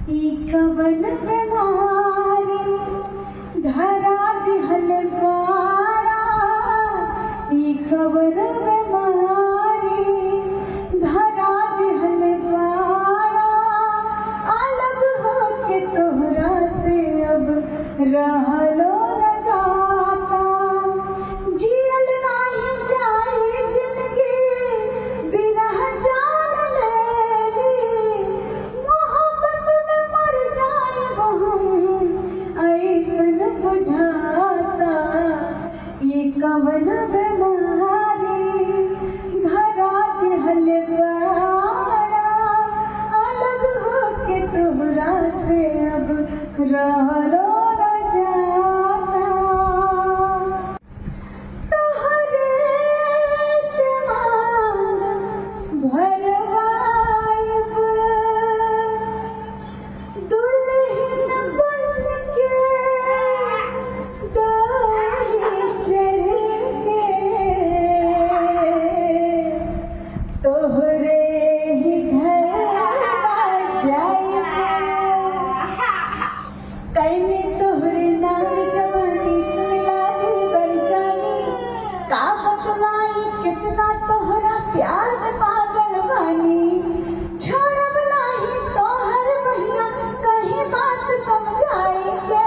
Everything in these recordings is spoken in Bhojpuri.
ई कवन बीमारी धरा दिहल बाड़ा, ई कवन बीमारी धरा दिहल बाड़ा। अलग होके तोहरा से अब रहलो न जाता, जियल नाही जाई जिंदगी बिना जान लेली। मोहब्बत में मर जाए हम ऐसन बुझाता, ये कवन बीमारी धरा दिहल बाड़ा। अलग होके तोहरा से अब रहलो न जाता। तोहरे से मांग भरवाइब, दुल्हन बनके डोली चढ़ के तोहरे ही घर जाइब। कैले तोहरे नाम जवानी सुनला दिल बर जानी, का बतलाई कितना तोहरा प्यार में पागल बानी। छोड़ब नाही तोहर बहिया कहीं बात समझाई के।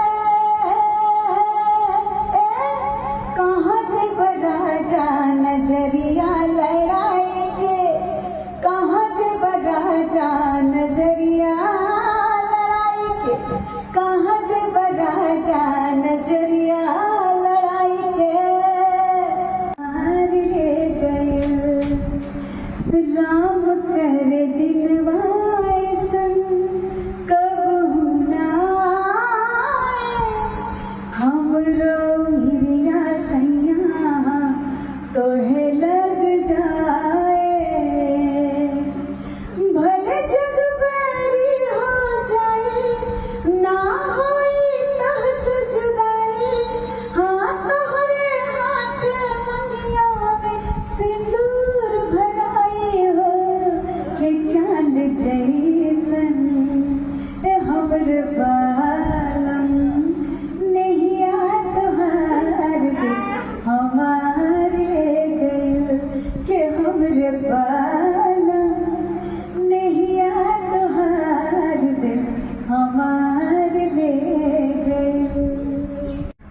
कहाँ जेब राजा नजरिया लड़ाई के, कहाँ जेब राजा नजरिया लड़ाई के, कहाँ जेब राजा नजरिया लड़ाई के। हार गइल राम कर दिनवा ऐसन कबहू ना आए। हमरो हिरिया सैया तोहे लग जाए, भले जग बैरी हो जाए ना होई तहस जुदाई। हाँ तोहरे हाथ मंगिया में सिंदूर भराई हो के चांद जैसन हमर बालम। नैया तोहार दिल हमारे गइल के हमर बालम।